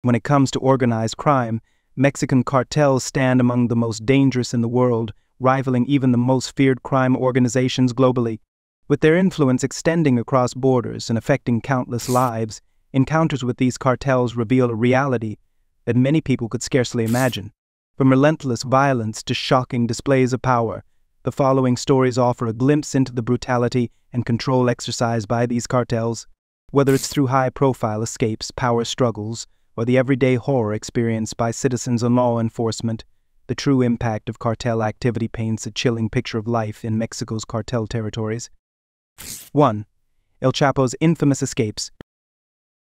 When it comes to organized crime, Mexican cartels stand among the most dangerous in the world, rivaling even the most feared crime organizations globally. With their influence extending across borders and affecting countless lives, encounters with these cartels reveal a reality that many people could scarcely imagine. From relentless violence to shocking displays of power, the following stories offer a glimpse into the brutality and control exercised by these cartels. Whether it's through high-profile escapes, power struggles, or the everyday horror experienced by citizens and law enforcement, the true impact of cartel activity paints a chilling picture of life in Mexico's cartel territories. 1. El Chapo's infamous escapes.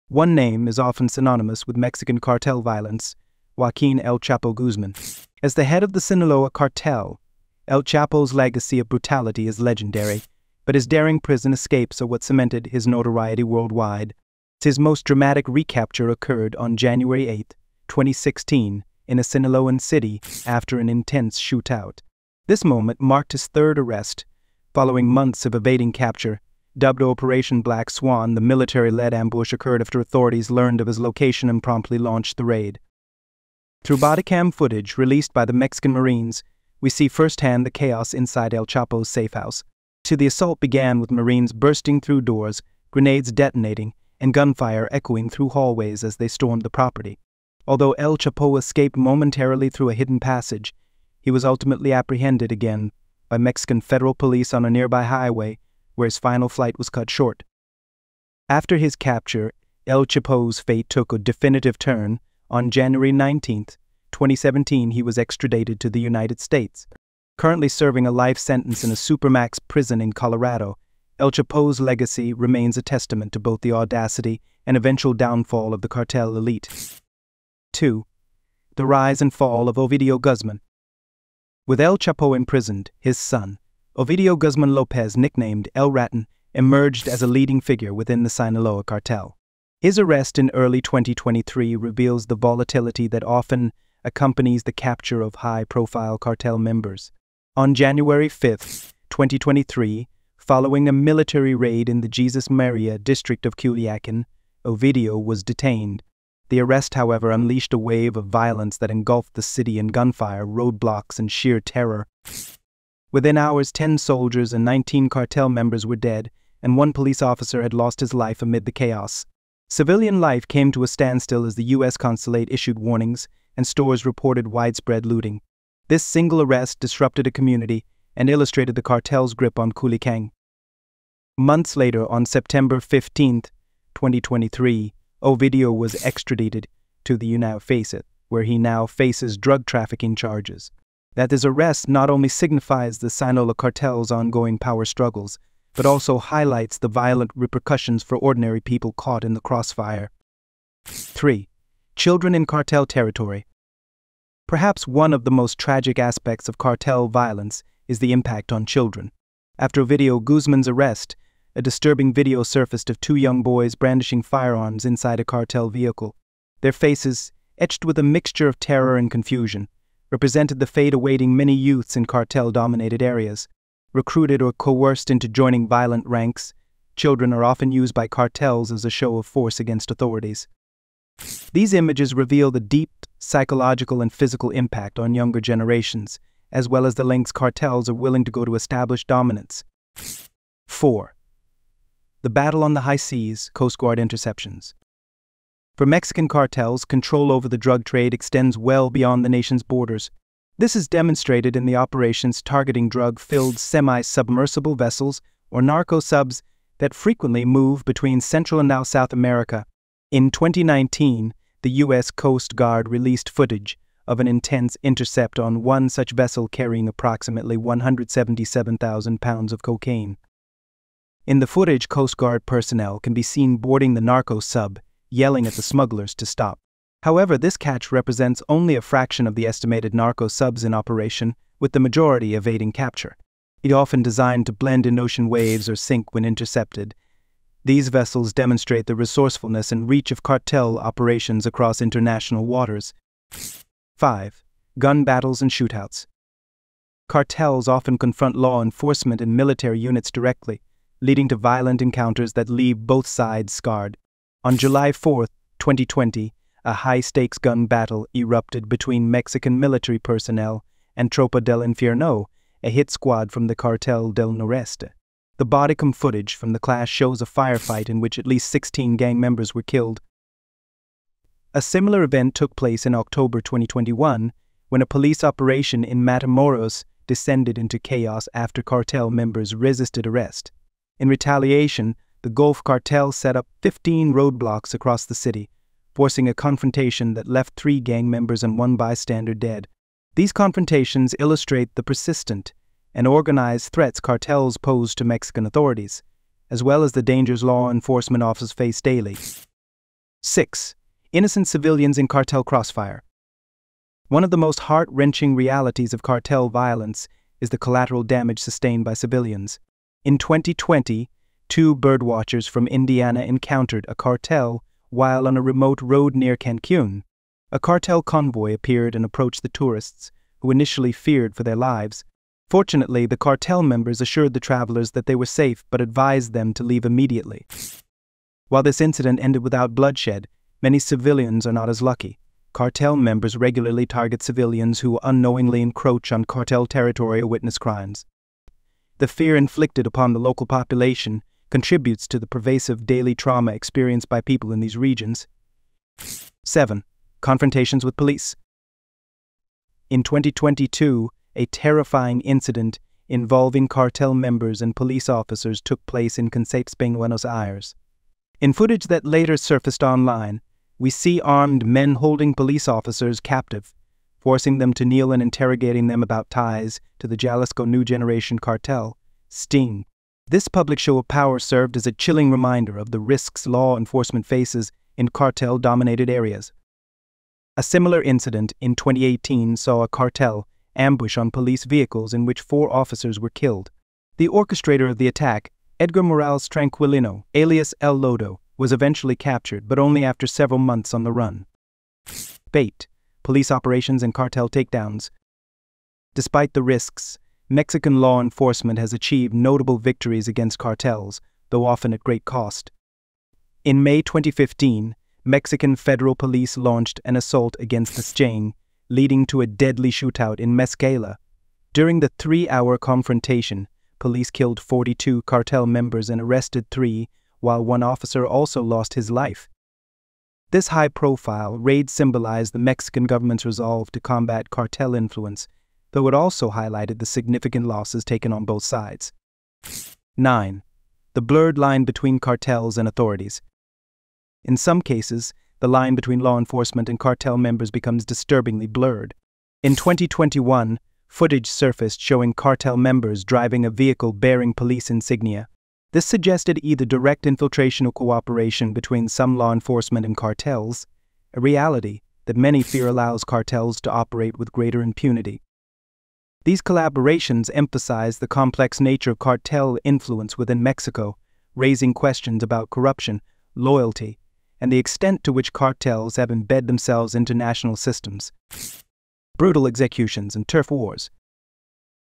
One name is often synonymous with Mexican cartel violence: Joaquin El Chapo Guzman. As the head of the Sinaloa cartel, El Chapo's legacy of brutality is legendary, but his daring prison escapes are what cemented his notoriety worldwide. His most dramatic recapture occurred on January 8, 2016, in a Sinaloan city after an intense shootout. This moment marked his third arrest, following months of evading capture. Dubbed Operation Black Swan, the military-led ambush occurred after authorities learned of his location and promptly launched the raid. Through bodycam footage released by the Mexican Marines, we see firsthand the chaos inside El Chapo's safe house. The assault began with Marines bursting through doors, grenades detonating, and gunfire echoing through hallways as they stormed the property. Although El Chapo escaped momentarily through a hidden passage, he was ultimately apprehended again by Mexican federal police on a nearby highway, where his final flight was cut short. After his capture, El Chapo's fate took a definitive turn. On January 19, 2017, he was extradited to the United States. Currently serving a life sentence in a supermax prison in Colorado, El Chapo's legacy remains a testament to both the audacity and eventual downfall of the cartel elite. 2. The rise and fall of Ido Guzman. With El Chapo imprisoned, his son, Ido Guzman Lopez, nicknamed El Raton, emerged as a leading figure within the Sinaloa cartel. His arrest in early 2023 reveals the volatility that often accompanies the capture of high-profile cartel members. On January 5, 2023, following a military raid in the Jesus Maria district of Culiacan, Ovidio was detained. The arrest, however, unleashed a wave of violence that engulfed the city in gunfire, roadblocks, and sheer terror. Within hours, 10 soldiers and 19 cartel members were dead, and one police officer had lost his life amid the chaos. Civilian life came to a standstill as the U.S. consulate issued warnings and stores reported widespread looting. This single arrest disrupted a community and illustrated the cartel's grip on Culiacán. Months later, on September 15, 2023, Ovidio was extradited to the United States, where he now faces drug trafficking charges. That his arrest not only signifies the Sinaloa cartel's ongoing power struggles, but also highlights the violent repercussions for ordinary people caught in the crossfire. 3. Children in cartel territory. Perhaps one of the most tragic aspects of cartel violence is the impact on children. After Ido Guzman's arrest, a disturbing video surfaced of 2 young boys brandishing firearms inside a cartel vehicle. Their faces, etched with a mixture of terror and confusion, represented the fate awaiting many youths in cartel-dominated areas. Recruited or coerced into joining violent ranks, children are often used by cartels as a show of force against authorities. These images reveal the deep psychological and physical impact on younger generations, as well as the lengths cartels are willing to go to establish dominance. 4. The battle on the high seas, Coast Guard interceptions. For Mexican cartels, control over the drug trade extends well beyond the nation's borders. This is demonstrated in the operations targeting drug-filled semi-submersible vessels, or narco-subs, that frequently move between Central and now South America. In 2019, the U.S. Coast Guard released footage of an intense intercept on one such vessel carrying approximately 177,000 pounds of cocaine. In the footage, Coast Guard personnel can be seen boarding the narco-sub, yelling at the smugglers to stop. However, this catch represents only a fraction of the estimated narco-subs in operation, with the majority evading capture. It often designed to blend in ocean waves or sink when intercepted. These vessels demonstrate the resourcefulness and reach of cartel operations across international waters. 5. Gun battles and shootouts. Cartels often confront law enforcement and military units directly, leading to violent encounters that leave both sides scarred. On July 4, 2020, a high-stakes gun battle erupted between Mexican military personnel and Tropa del Infierno, a hit squad from the Cartel del Noreste. The bodycam footage from the clash shows a firefight in which at least 16 gang members were killed. A similar event took place in October 2021, when a police operation in Matamoros descended into chaos after cartel members resisted arrest. In retaliation, the Gulf Cartel set up 15 roadblocks across the city, forcing a confrontation that left 3 gang members and 1 bystander dead. These confrontations illustrate the persistent and organized threats cartels pose to Mexican authorities, as well as the dangers law enforcement officers face daily. 6. Innocent civilians in cartel crossfire. One of the most heart-wrenching realities of cartel violence is the collateral damage sustained by civilians. In 2020, 2 birdwatchers from Indiana encountered a cartel while on a remote road near Cancun. A cartel convoy appeared and approached the tourists, who initially feared for their lives. Fortunately, the cartel members assured the travelers that they were safe but advised them to leave immediately. While this incident ended without bloodshed, many civilians are not as lucky. Cartel members regularly target civilians who unknowingly encroach on cartel territory or witness crimes. The fear inflicted upon the local population contributes to the pervasive daily trauma experienced by people in these regions. 7. Confrontations with police. In 2022, a terrifying incident involving cartel members and police officers took place in Concepción, Buenos Aires. In footage that later surfaced online, we see armed men holding police officers captive, forcing them to kneel and interrogating them about ties to the Jalisco New Generation cartel, Sting. This public show of power served as a chilling reminder of the risks law enforcement faces in cartel-dominated areas. A similar incident in 2018 saw a cartel ambush on police vehicles in which 4 officers were killed. The orchestrator of the attack, Edgar Morales Tranquilino, alias El Lodo, was eventually captured, but only after several months on the run. 8. Police operations and cartel takedowns. Despite the risks, Mexican law enforcement has achieved notable victories against cartels, though often at great cost. In May 2015, Mexican federal police launched an assault against the Sting, leading to a deadly shootout in Mezcala. During the 3-hour confrontation, police killed 42 cartel members and arrested 3, while 1 officer also lost his life. This high-profile raid symbolized the Mexican government's resolve to combat cartel influence, though it also highlighted the significant losses taken on both sides. 9. The blurred line between cartels and authorities. In some cases, the line between law enforcement and cartel members becomes disturbingly blurred. In 2021, footage surfaced showing cartel members driving a vehicle bearing police insignia. This suggested either direct infiltration or cooperation between some law enforcement and cartels, a reality that many fear allows cartels to operate with greater impunity. These collaborations emphasize the complex nature of cartel influence within Mexico, raising questions about corruption, loyalty, and the extent to which cartels have embedded themselves into national systems. Brutal executions and turf wars.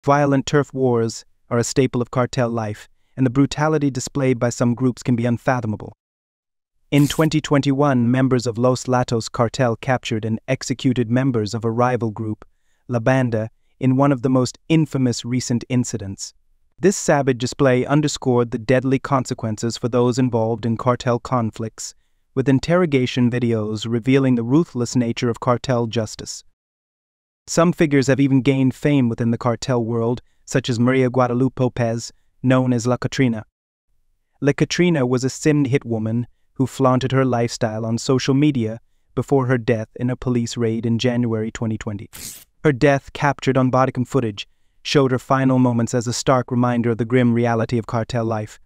Violent turf wars are a staple of cartel life, and the brutality displayed by some groups can be unfathomable. In 2021, members of Los Latos cartel captured and executed members of a rival group, La Banda, in one of the most infamous recent incidents. This savage display underscored the deadly consequences for those involved in cartel conflicts, with interrogation videos revealing the ruthless nature of cartel justice. Some figures have even gained fame within the cartel world, such as Maria Guadalupe Lopez, known as La Catrina. La Catrina was a simmed hitwoman who flaunted her lifestyle on social media before her death in a police raid in January 2020. Her death, captured on bodycam footage, showed her final moments as a stark reminder of the grim reality of cartel life.